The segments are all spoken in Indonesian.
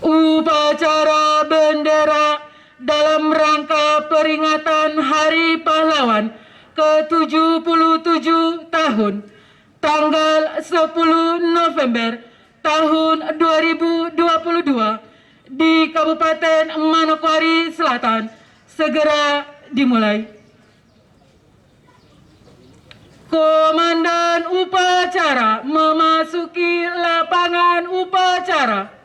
Upacara bendera dalam rangka peringatan Hari Pahlawan ke-77 tahun tanggal 10 November tahun 2022 di Kabupaten Manokwari Selatan segera dimulai. Komandan upacara memasuki lapangan upacara.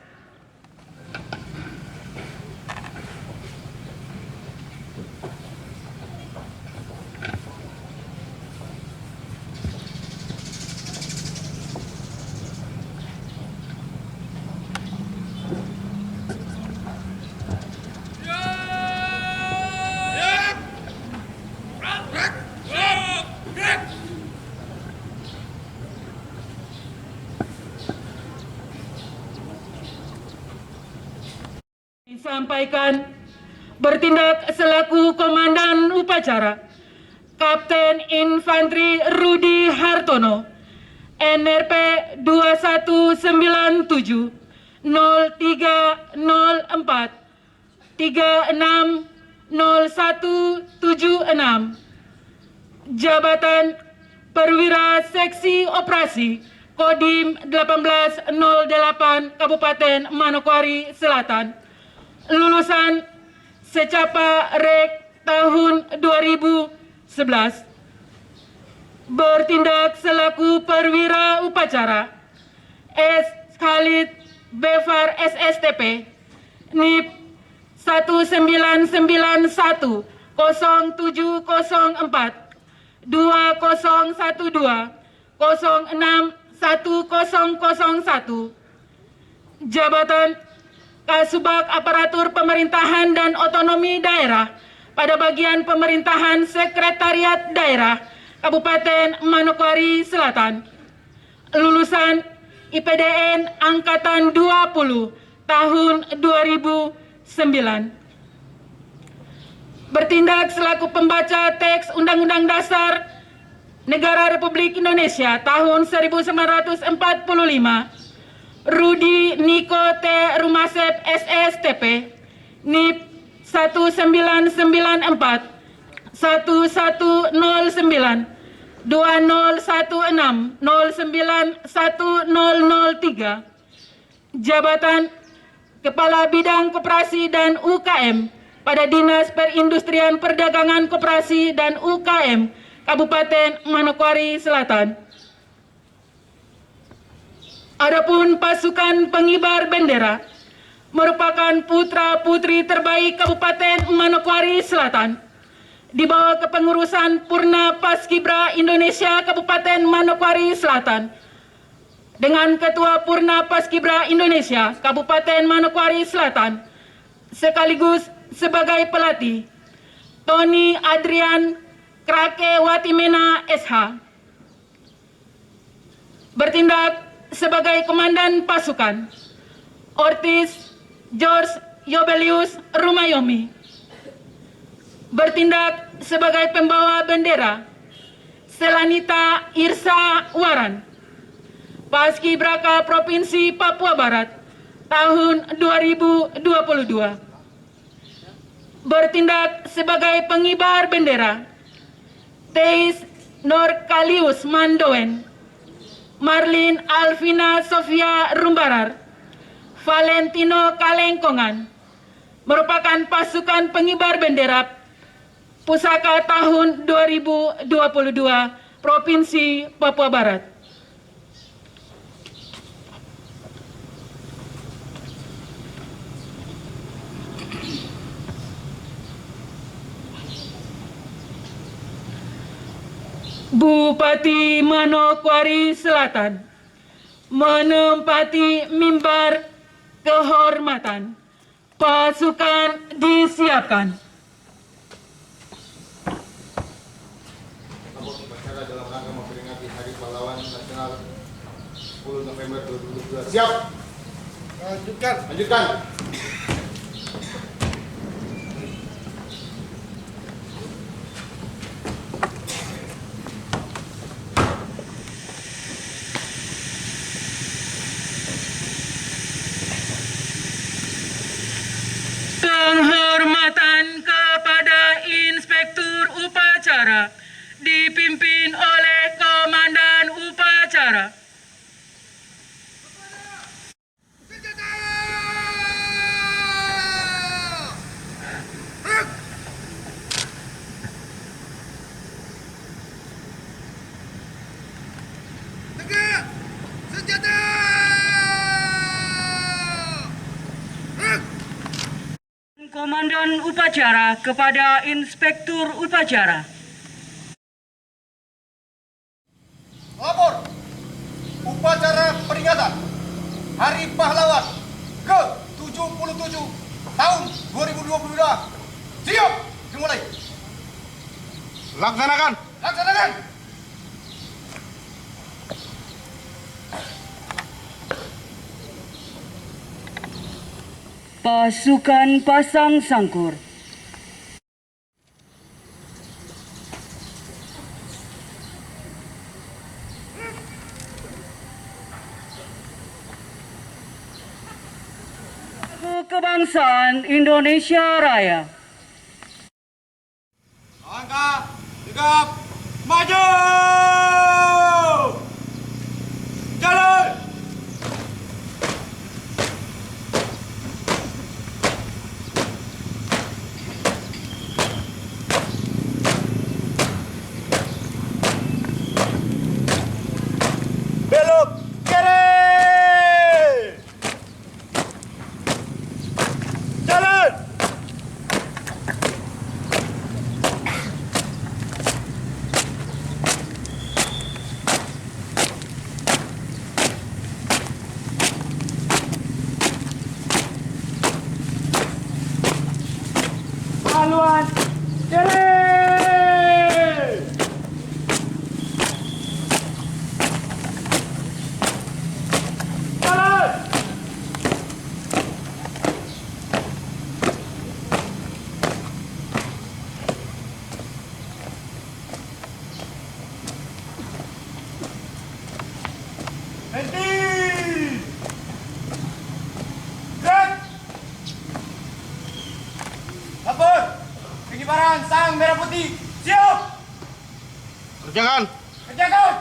Disampaikan bertindak selaku Komandan Upacara Kapten Infanteri Rudi Hartono, NRP 2197 0304 360176, Jabatan Perwira Seksi Operasi Kodim 1808 Kabupaten Manokwari Selatan, lulusan secapa Rek tahun 2011, bertindak selaku perwira upacara S. Khalid Befar SSTP NIP 1991 0704 2012 061001, Jabatan Kasubag Aparatur Pemerintahan dan Otonomi Daerah pada bagian pemerintahan Sekretariat Daerah Kabupaten Manokwari Selatan, lulusan IPDN Angkatan 20 tahun 2009, bertindak selaku pembaca teks Undang-Undang Dasar Negara Republik Indonesia tahun 1945, Rudi Niko T. Rumasep SSTP NIP 1994 1109 2016 091003, Jabatan Kepala Bidang Koperasi dan UKM pada Dinas Perindustrian Perdagangan Koperasi dan UKM Kabupaten Manokwari Selatan. Adapun pasukan pengibar bendera merupakan putra-putri terbaik Kabupaten Manokwari Selatan di bawah kepengurusan Purna Paskibra Indonesia Kabupaten Manokwari Selatan dengan Ketua Purna Paskibra Indonesia Kabupaten Manokwari Selatan sekaligus sebagai pelatih Tony Adrian Krake Watimena SH, bertindak sebagai Komandan Pasukan Ortiz George Yobelius Rumayomi, bertindak sebagai pembawa bendera Selanita Irsa Waran, Paskibraka Provinsi Papua Barat tahun 2022, bertindak sebagai pengibar bendera Teis Norkalius Mandoen, Marlin Alvina Sofia Rumbarar, Valentino Kalengkongan, merupakan pasukan pengibar bendera Pusaka tahun 2022 Provinsi Papua Barat. Bupati Manokwari Selatan menempati mimbar kehormatan. Pasukan disiapkan. Upacara dalam rangka memperingati Hari Pahlawan Nasional 10 November 2022. Siap. Lanjutkan. Lanjutkan. upacara dipimpin oleh Komandan Upacara. Komandan Upacara kepada Inspektur Upacara. Lapor upacara peringatan Hari Pahlawan ke-77 tahun 2022. Siap, dimulai. Laksanakan. Laksanakan. Pasukan pasang sangkur. Kebangsaan Indonesia Raya. Langkah, tegap, maju. Jalan. Belok kiri. Jalan. Haluan kiri. Jalan. Henti. Gerak. Lapor. Pengibaran sang merah putih. Siap. Kerjakan. Kerjakan.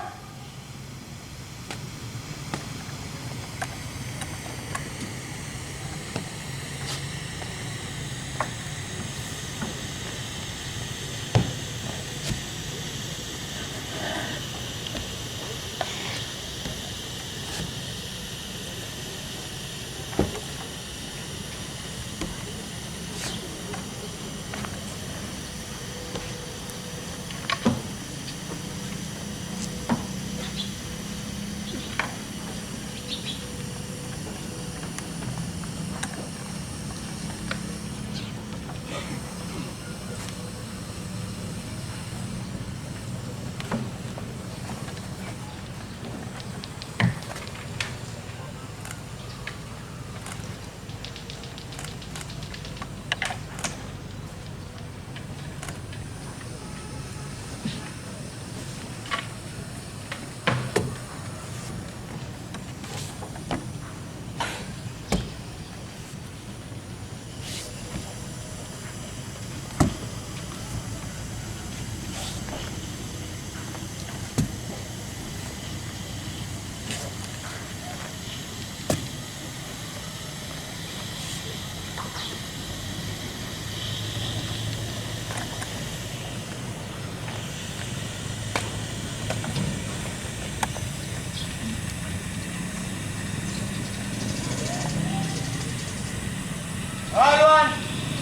Haluan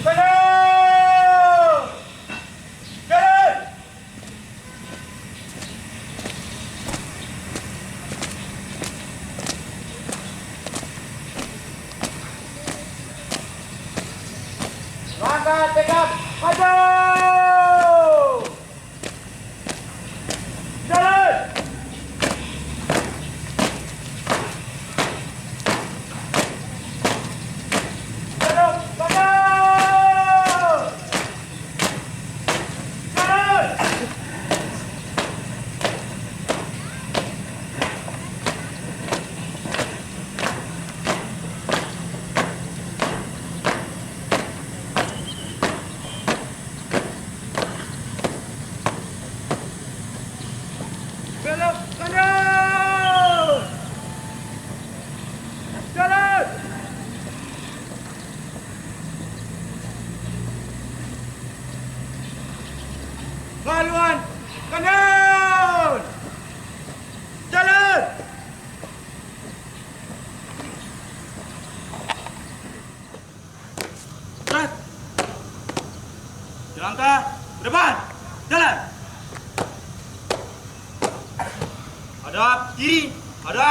penuh. Jalan. Langkah tegap, maju. Jalan. Belok, maju. Jalan.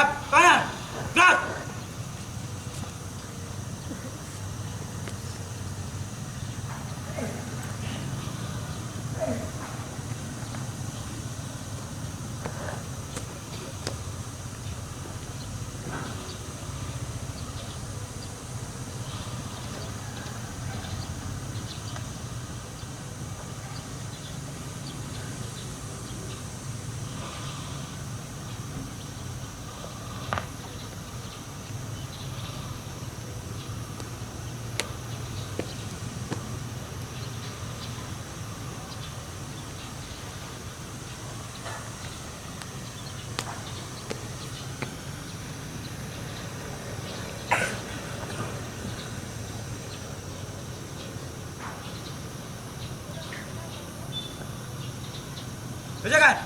Siap, kanan, gerak. Kerjakan.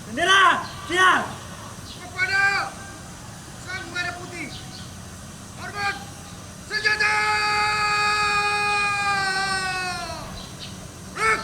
Bendera, siap. Kepada Sang Merah Putih, hormat senjata! Gerak!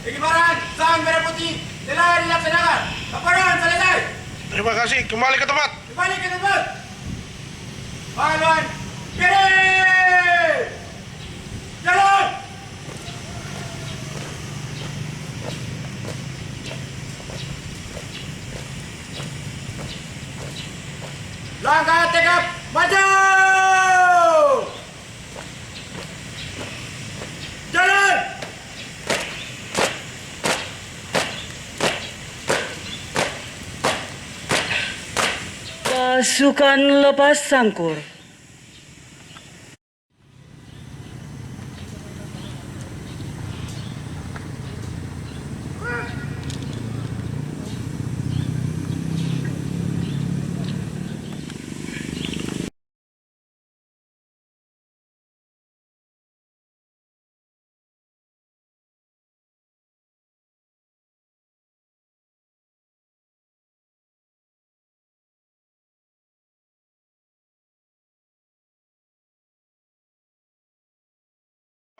Pengibaran sang merah putih telah dilaksanakan. Laporan selesai. Terima kasih. Kembali ke tempat. Kembali ke tempat. Pahlawan, kirim. Jalan. Langkah tegap, maju. Jalan. Pasukan lepas sangkur.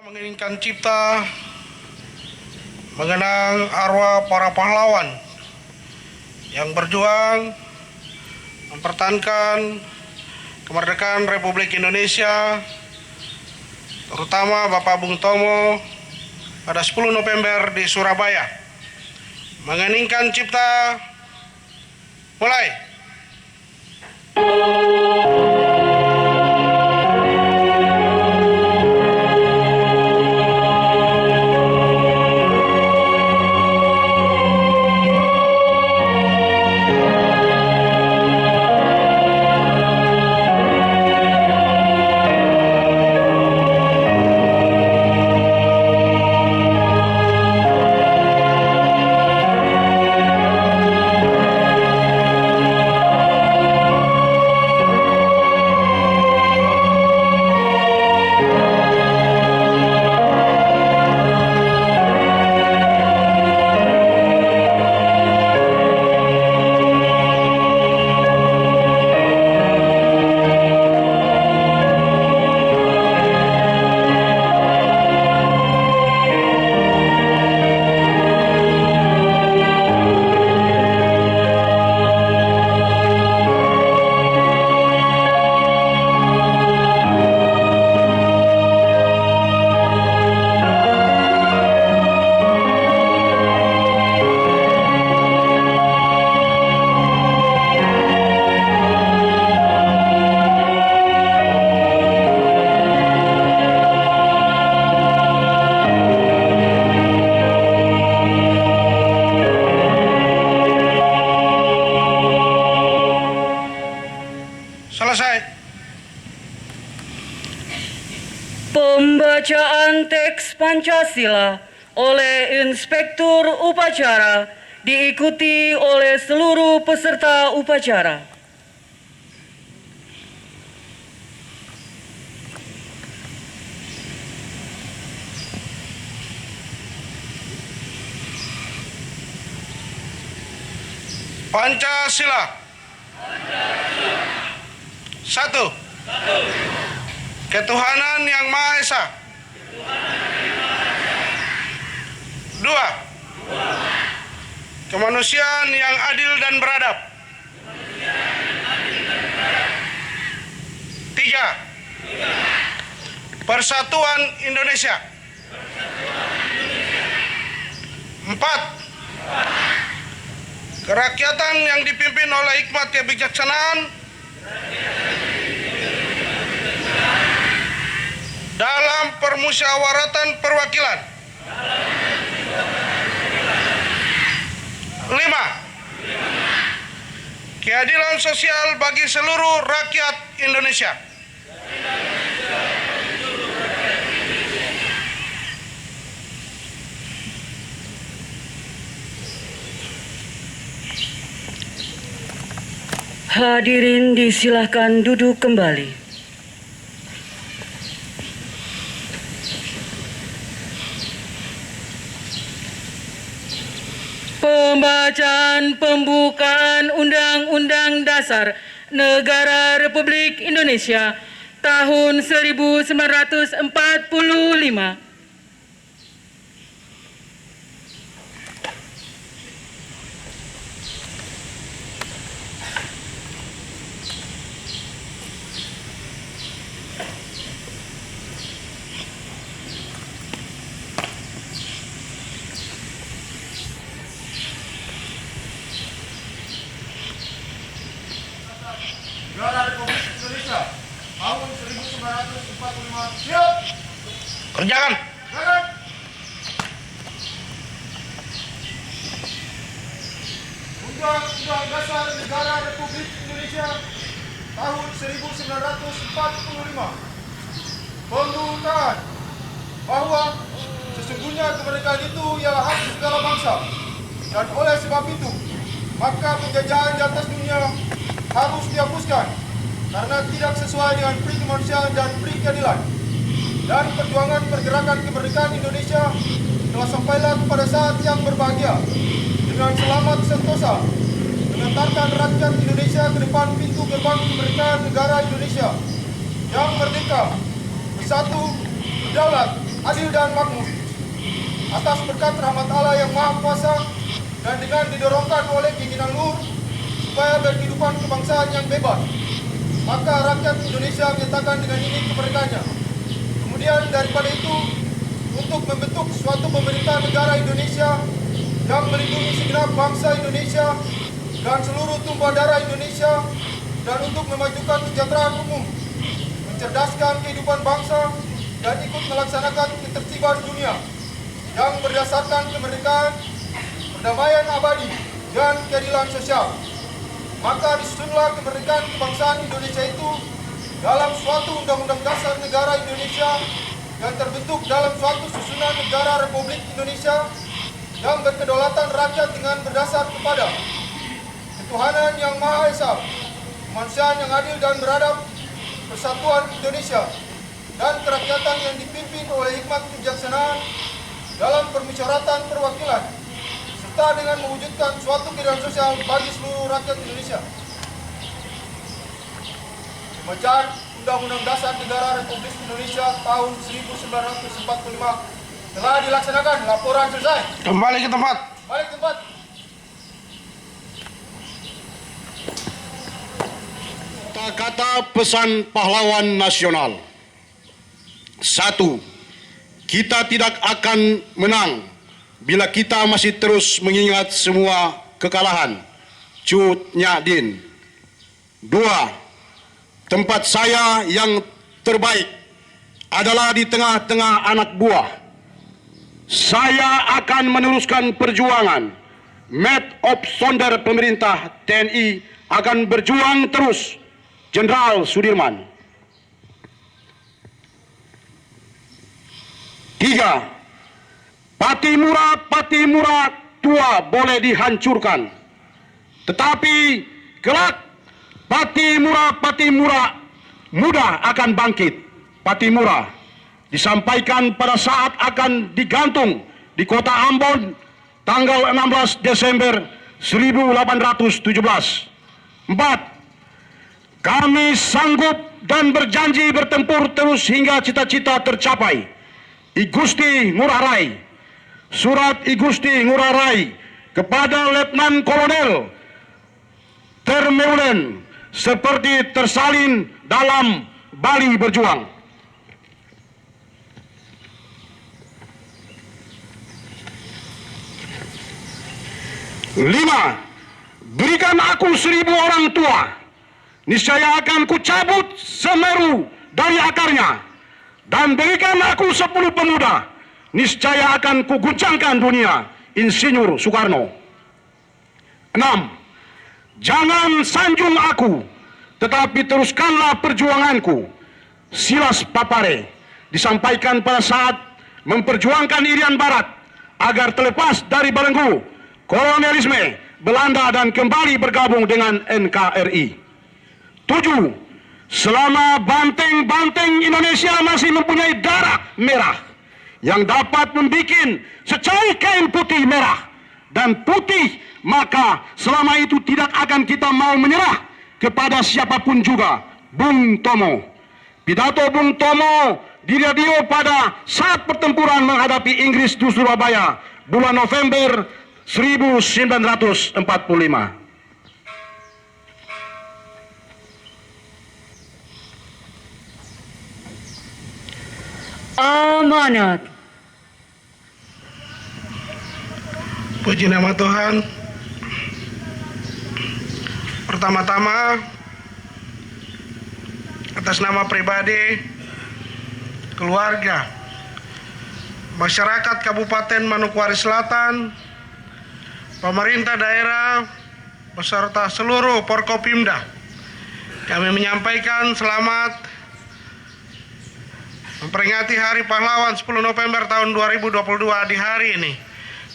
Menginginkan cipta mengenang arwah para pahlawan yang berjuang mempertahankan kemerdekaan Republik Indonesia, terutama Bapak Bung Tomo pada 10 November di Surabaya. Menginginkan cipta, mulai. Selesai. Pembacaan teks Pancasila oleh Inspektur Upacara diikuti oleh seluruh peserta upacara. Pancasila. Satu. Ketuhanan Yang Maha Esa. Dua. Kemanusiaan yang adil dan beradab. Tiga. Persatuan Indonesia. Empat. Kerakyatan yang dipimpin oleh hikmat kebijaksanaan dalam permusyawaratan perwakilan. 5. Keadilan sosial bagi seluruh rakyat Indonesia. Hadirin disilahkan duduk kembali. Pembacaan pembukaan Undang-Undang Dasar Negara Republik Indonesia tahun 1945. Kerjakan. Jalan. Undang-Undang Dasar Negara Republik Indonesia tahun 1945 membukakan bahwa sesungguhnya kemerdekaan itu ialah hak segala bangsa, dan oleh sebab itu maka penjajahan di atas dunia harus dihapuskan karena tidak sesuai dengan pri kemanusiaan dan pri keadilan. Dan perjuangan pergerakan kemerdekaan Indonesia telah sampailah kepada saat yang berbahagia dengan selamat sentosa mengantarkan rakyat Indonesia ke depan pintu gerbang kemerdekaan negara Indonesia yang merdeka, bersatu, berdaulat, adil dan makmur. Atas berkat rahmat Allah yang Maha Kuasa dan dengan didorongkan oleh keinginan luhur supaya berkehidupan kebangsaan yang bebas, maka rakyat Indonesia menyatakan dengan ini kemerdekaannya. Kemudian daripada itu, untuk membentuk suatu pemerintah negara Indonesia yang melindungi segenap bangsa Indonesia dan seluruh tumpah darah Indonesia, dan untuk memajukan kesejahteraan umum, mencerdaskan kehidupan bangsa, dan ikut melaksanakan ketertiban dunia yang berdasarkan kemerdekaan, perdamaian abadi, dan keadilan sosial. Maka disusunlah kemerdekaan kebangsaan Indonesia itu dalam suatu Undang-Undang Dasar Negara Indonesia yang terbentuk dalam suatu susunan negara Republik Indonesia yang berkedaulatan rakyat dengan berdasar kepada ketuhanan yang Maha Esa, kemanusiaan yang adil dan beradab, persatuan Indonesia, dan kerakyatan yang dipimpin oleh hikmat kebijaksanaan dalam permusyawaratan perwakilan, serta dengan mewujudkan suatu keadilan sosial bagi seluruh rakyat Indonesia. Pembacaan Undang-Undang Dasar Negara Republik Indonesia tahun 1945 telah dilaksanakan. Laporan selesai. Kembali ke tempat. Balik tempat. Kata pesan pahlawan nasional. 1. Kita tidak akan menang bila kita masih terus mengingat semua kekalahan. Cut Nyak Dien. 2. Tempat saya yang terbaik adalah di tengah-tengah anak buah. Saya akan meneruskan perjuangan. Met op Sonder pemerintah TNI akan berjuang terus. Jenderal Sudirman. 3. Patimura tua boleh dihancurkan, tetapi kelak Patimura muda akan bangkit. Patimura disampaikan pada saat akan digantung di kota Ambon tanggal 16 Desember 1817. 4. Kami sanggup dan berjanji bertempur terus hingga cita-cita tercapai. I Gusti Ngurah Rai. Surat I Gusti Ngurah Rai kepada Letnan Kolonel Termeulen seperti tersalin dalam Bali Berjuang. 5. Berikan aku 1000 orang tua, niscaya akan kucabut Semeru dari akarnya, dan berikan aku 10 pemuda, niscaya akan kuguncangkan dunia. Insinyur Soekarno. 6. Jangan sanjung aku, tetapi teruskanlah perjuanganku. Silas Papare disampaikan pada saat memperjuangkan Irian Barat agar terlepas dari belenggu kolonialisme Belanda dan kembali bergabung dengan NKRI. 7. Selama banteng-banteng Indonesia masih mempunyai darah merah yang dapat membuat secari kain putih merah dan putih, maka selama itu tidak akan kita mau menyerah kepada siapapun juga. Bung Tomo. Pidato Bung Tomo di radio pada saat pertempuran menghadapi Inggris di Surabaya bulan November 1945. Amanat. Puji nama Tuhan. Pertama-tama, atas nama pribadi, keluarga, masyarakat Kabupaten Manokwari Selatan, pemerintah daerah, beserta seluruh Forkopimda, kami menyampaikan selamat memperingati Hari Pahlawan 10 November tahun 2022 di hari ini,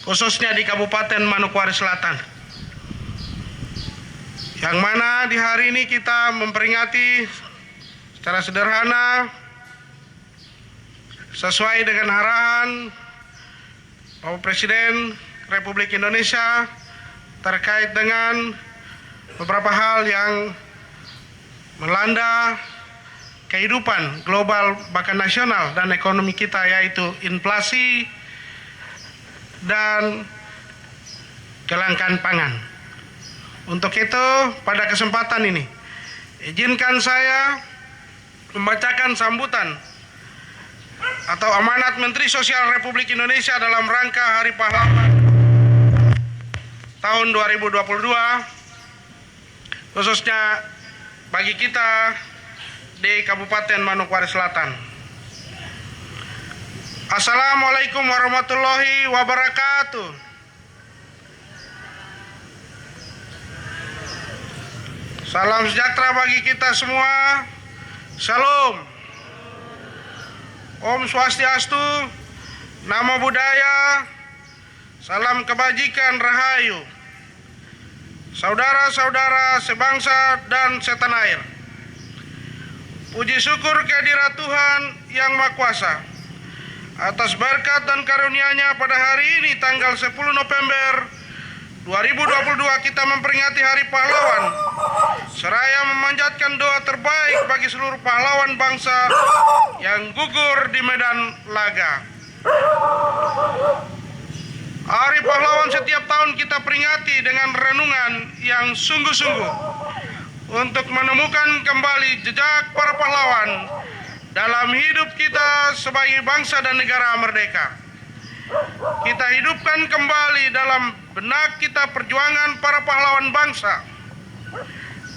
khususnya di Kabupaten Manokwari Selatan. Yang mana di hari ini kita memperingati secara sederhana sesuai dengan arahan Bapak Presiden Republik Indonesia terkait dengan beberapa hal yang melanda kehidupan global bahkan nasional dan ekonomi kita, yaitu inflasi dan kelangkaan pangan. Untuk itu, pada kesempatan ini, izinkan saya membacakan sambutan atau amanat Menteri Sosial Republik Indonesia dalam rangka Hari Pahlawan tahun 2022, khususnya bagi kita di Kabupaten Manokwari Selatan. Assalamualaikum warahmatullahi wabarakatuh. Salam sejahtera bagi kita semua. Shalom. Om Swastiastu, Namo Buddhaya, salam kebajikan Rahayu. Saudara-saudara sebangsa dan setanah air, puji syukur kehadirat Tuhan Yang Maha Kuasa atas berkat dan karunia-Nya pada hari ini tanggal 10 November 2022 kita memperingati Hari Pahlawan, seraya memanjatkan doa terbaik bagi seluruh pahlawan bangsa yang gugur di medan laga. Hari Pahlawan setiap tahun kita peringati dengan renungan yang sungguh-sungguh untuk menemukan kembali jejak para pahlawan dalam hidup kita sebagai bangsa dan negara merdeka. Kita hidupkan kembali dalam benak kita perjuangan para pahlawan bangsa,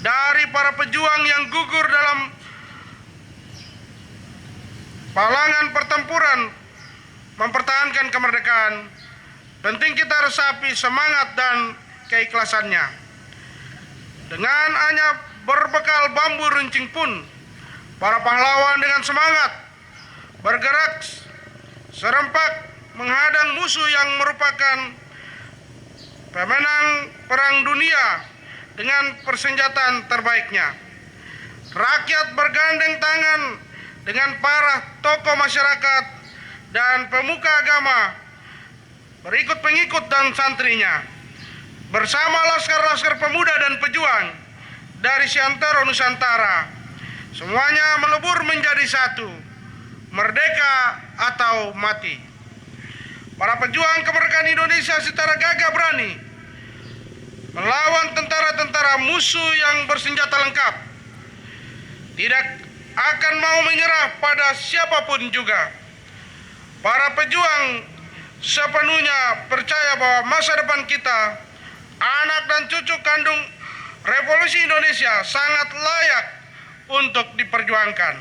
dari para pejuang yang gugur dalam palangan pertempuran mempertahankan kemerdekaan. Penting kita resapi semangat dan keikhlasannya. Dengan hanya berbekal bambu runcing pun, para pahlawan dengan semangat bergerak serempak menghadang musuh yang merupakan pemenang perang dunia dengan persenjataan terbaiknya. Rakyat bergandeng tangan dengan para tokoh masyarakat dan pemuka agama, berikut pengikut dan santrinya, bersama laskar-laskar pemuda dan pejuang dari seantero Nusantara. Semuanya melebur menjadi satu, merdeka atau mati. Para pejuang kemerdekaan Indonesia secara gagah berani melawan tentara-tentara musuh yang bersenjata lengkap, tidak akan mau menyerah pada siapapun juga. Para pejuang sepenuhnya percaya bahwa masa depan kita, anak dan cucu kandung Revolusi Indonesia, sangat layak untuk diperjuangkan.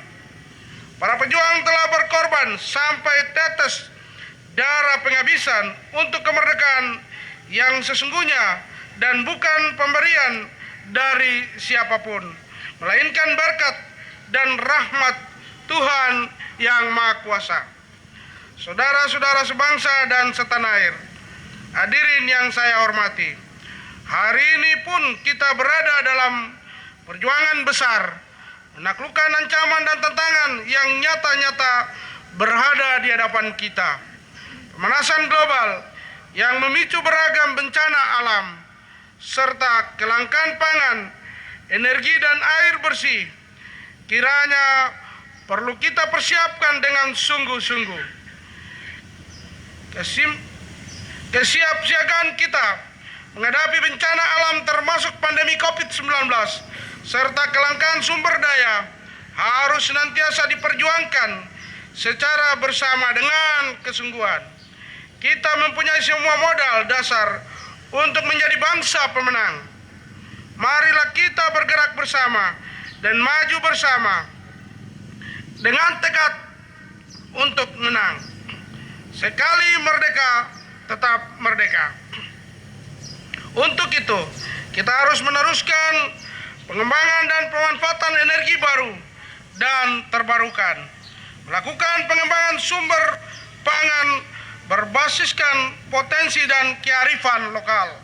Para pejuang telah berkorban sampai tetes darah penghabisan untuk kemerdekaan yang sesungguhnya dan bukan pemberian dari siapapun, melainkan berkat dan rahmat Tuhan Yang Maha Kuasa. Saudara-saudara sebangsa dan setanah air, hadirin yang saya hormati, hari ini pun kita berada dalam perjuangan besar menaklukkan ancaman dan tantangan yang nyata-nyata berada di hadapan kita. Pemanasan global yang memicu beragam bencana alam, serta kelangkaan pangan, energi dan air bersih, kiranya perlu kita persiapkan dengan sungguh-sungguh. Kesiapsiagaan kita menghadapi bencana alam termasuk pandemi COVID-19 serta kelangkaan sumber daya harus senantiasa diperjuangkan secara bersama dengan kesungguhan. Kita mempunyai semua modal dasar untuk menjadi bangsa pemenang. Marilah kita bergerak bersama dan maju bersama dengan tekad untuk menang. Sekali merdeka, tetap merdeka. Untuk itu, kita harus meneruskan pengembangan dan pemanfaatan energi baru dan terbarukan, melakukan pengembangan sumber pangan berbasiskan potensi dan kearifan lokal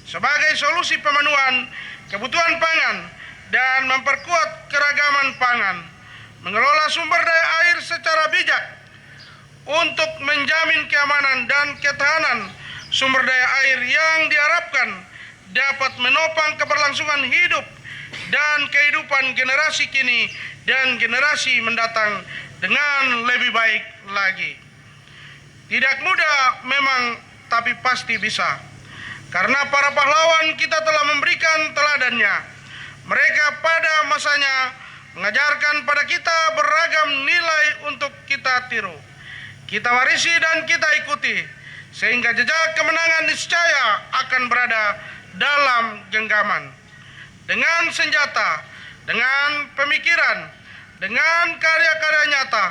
sebagai solusi pemenuhan kebutuhan pangan dan memperkuat keragaman pangan, mengelola sumber daya air secara bijak untuk menjamin keamanan dan ketahanan sumber daya air yang diharapkan dapat menopang keberlangsungan hidup dan kehidupan generasi kini dan generasi mendatang dengan lebih baik lagi. Tidak mudah memang, tapi pasti bisa. Karena para pahlawan kita telah memberikan teladannya. Mereka pada masanya mengajarkan pada kita beragam nilai untuk kita tiru, kita warisi dan kita ikuti, sehingga jejak kemenangan niscaya akan berada dalam genggaman. Dengan senjata, dengan pemikiran, dengan karya-karya nyata,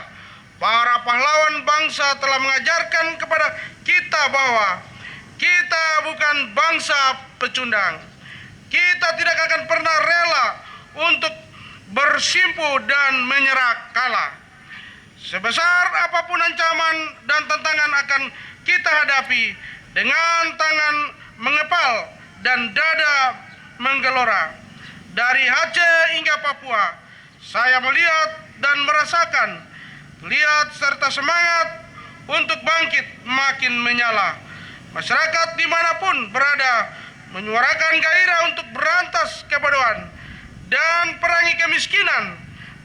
para pahlawan bangsa telah mengajarkan kepada kita bahwa kita bukan bangsa pecundang. Kita tidak akan pernah rela untuk bersimpu dan menyerah kalah. Sebesar apapun ancaman dan tantangan akan kita hadapi dengan tangan mengepal dan dada menggelora. Dari Aceh hingga Papua, saya melihat dan merasakan, lihat serta semangat untuk bangkit makin menyala. Masyarakat dimanapun berada menyuarakan gairah untuk berantas kebodohan dan perangi kemiskinan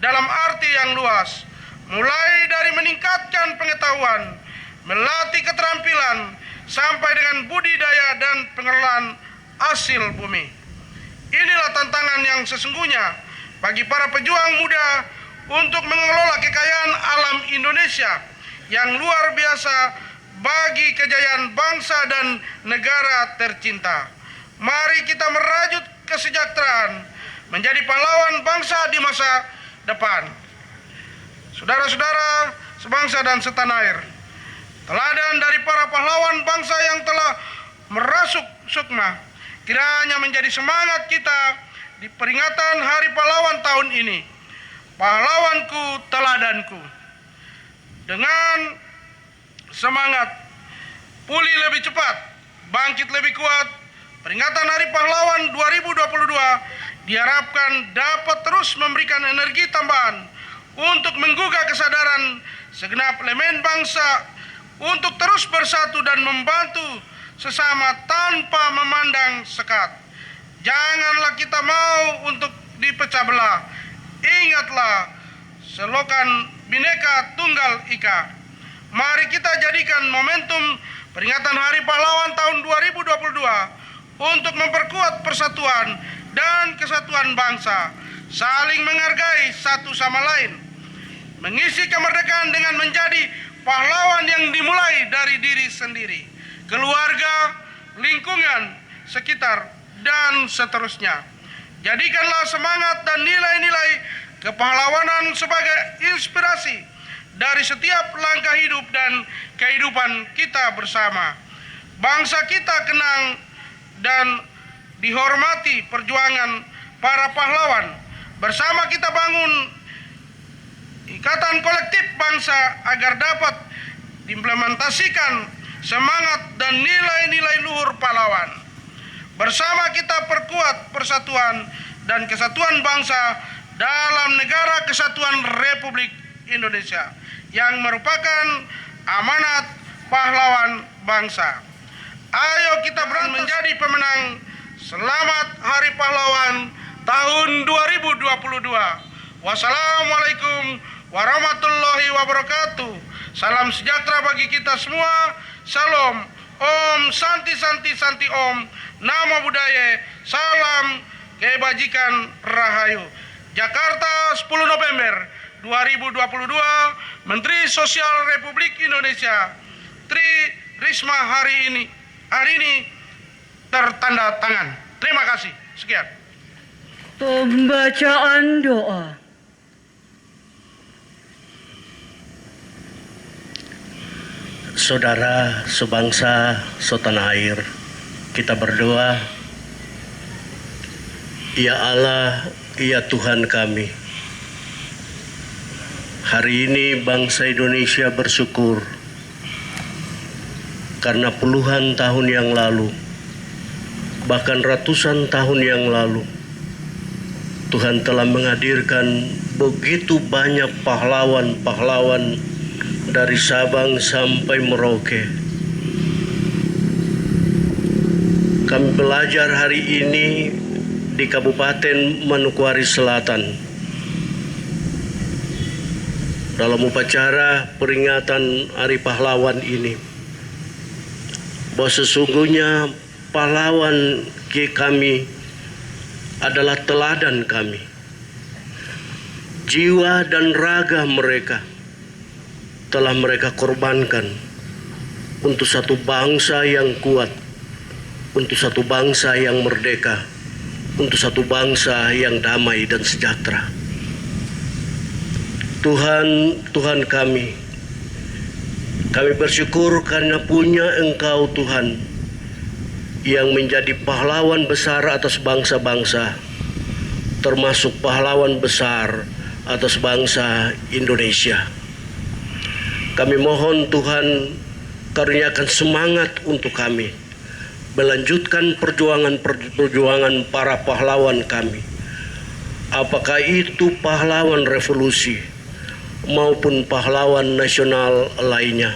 dalam arti yang luas, mulai dari meningkatkan pengetahuan, melatih keterampilan, sampai dengan budidaya dan pengelolaan hasil bumi. Inilah tantangan yang sesungguhnya bagi para pejuang muda untuk mengelola kekayaan alam Indonesia yang luar biasa bagi kejayaan bangsa dan negara tercinta. Mari kita merajut kesejahteraan, menjadi pahlawan bangsa di masa depan. Saudara-saudara sebangsa dan setanah air, teladan dari para pahlawan bangsa yang telah merasuk sukma kiranya menjadi semangat kita di peringatan Hari Pahlawan tahun ini. Pahlawanku, teladanku. Dengan semangat pulih lebih cepat, bangkit lebih kuat, peringatan Hari Pahlawan 2022 diharapkan dapat terus memberikan energi tambahan untuk menggugah kesadaran segenap elemen bangsa untuk terus bersatu dan membantu sesama tanpa memandang sekat. Janganlah kita mau untuk dipecah belah. Ingatlah slogan Bhinneka Tunggal Ika. Mari kita jadikan momentum peringatan Hari Pahlawan tahun 2022 untuk memperkuat persatuan dan kesatuan bangsa, saling menghargai satu sama lain, mengisi kemerdekaan dengan menjadi pahlawan yang dimulai dari diri sendiri, keluarga, lingkungan sekitar, dan seterusnya. Jadikanlah semangat dan nilai-nilai kepahlawanan sebagai inspirasi dari setiap langkah hidup dan kehidupan kita bersama. Bangsa kita kenang dan dihormati perjuangan para pahlawan. Bersama kita bangun ikatan kolektif bangsa agar dapat diimplementasikan semangat dan nilai-nilai luhur pahlawan. Bersama kita perkuat persatuan dan kesatuan bangsa dalam Negara Kesatuan Republik Indonesia yang merupakan amanat pahlawan bangsa. Ayo kita berani menjadi pemenang. Selamat Hari Pahlawan tahun 2022. Wassalamualaikum warahmatullahi wabarakatuh. Salam sejahtera bagi kita semua. Salam. Om Santi Santi Santi Om. Namo Buddhaya. Salam kebajikan Rahayu. Jakarta 10 November 2022. Menteri Sosial Republik Indonesia Tri Risma hari ini tertanda tangan. Terima kasih. Sekian. Pembacaan doa. Saudara sebangsa, setanah air, kita berdoa. Ya Allah, ya Tuhan kami, hari ini bangsa Indonesia bersyukur karena puluhan tahun yang lalu, bahkan ratusan tahun yang lalu, Tuhan telah menghadirkan begitu banyak pahlawan-pahlawan dari Sabang sampai Merauke. Kami belajar hari ini di Kabupaten Manokwari Selatan dalam upacara peringatan Hari Pahlawan ini, bahwa sesungguhnya pahlawan kami adalah teladan kami. Jiwa dan raga mereka telah mereka korbankan untuk satu bangsa yang kuat, untuk satu bangsa yang merdeka, untuk satu bangsa yang damai dan sejahtera. Tuhan kami bersyukur karena punya Engkau Tuhan yang menjadi pahlawan besar atas bangsa-bangsa, termasuk pahlawan besar atas bangsa Indonesia. Kami mohon Tuhan karuniakan semangat untuk kami melanjutkan perjuangan para pahlawan kami, apakah itu pahlawan revolusi maupun pahlawan nasional lainnya,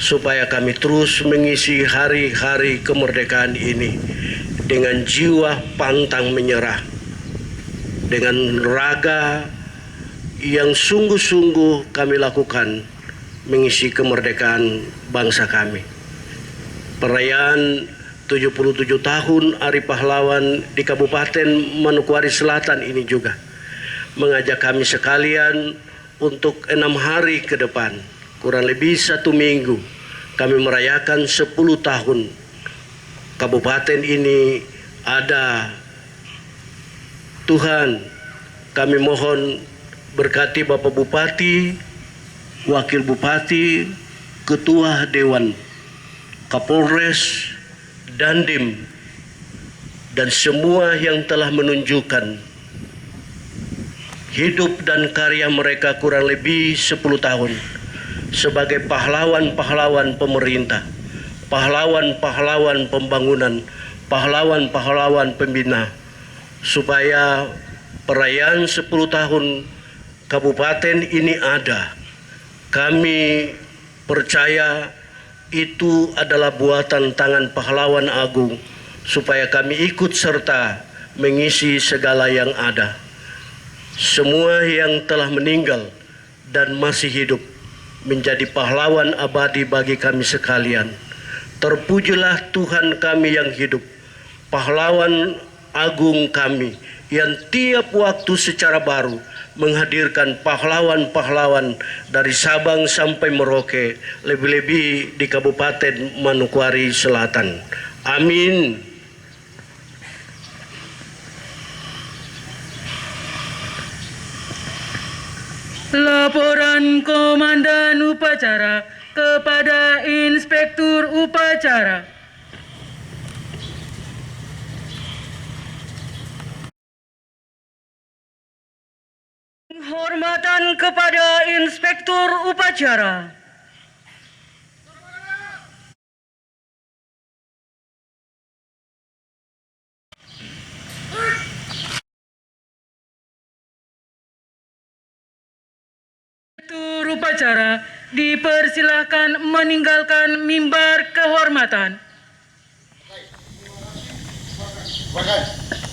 supaya kami terus mengisi hari-hari kemerdekaan ini dengan jiwa pantang menyerah, dengan raga yang sungguh-sungguh kami lakukan mengisi kemerdekaan bangsa kami. Perayaan 77 tahun Hari Pahlawan di Kabupaten Manokwari Selatan ini juga mengajak kami sekalian untuk 6 hari ke depan, kurang lebih 1 minggu, kami merayakan 10 tahun kabupaten ini ada. Tuhan, kami mohon berkati Bapak Bupati, Wakil Bupati, Ketua Dewan, Kapolres, Dandim, dan semua yang telah menunjukkan hidup dan karya mereka kurang lebih 10 tahun sebagai pahlawan-pahlawan pemerintah, pahlawan-pahlawan pembangunan, pahlawan-pahlawan pembina, supaya perayaan 10 tahun kabupaten ini ada. Kami percaya itu adalah buatan tangan pahlawan agung, supaya kami ikut serta mengisi segala yang ada. Semua yang telah meninggal dan masih hidup menjadi pahlawan abadi bagi kami sekalian. Terpujilah Tuhan kami yang hidup, pahlawan agung kami yang tiap waktu secara baru menghadirkan pahlawan-pahlawan dari Sabang sampai Merauke, lebih-lebih di Kabupaten Manokwari Selatan. Amin. Laporan Komandan Upacara kepada Inspektur Upacara. Penghormatan kepada Inspektur Upacara. Inspektur Upacara dipersilahkan meninggalkan mimbar kehormatan. Silakan.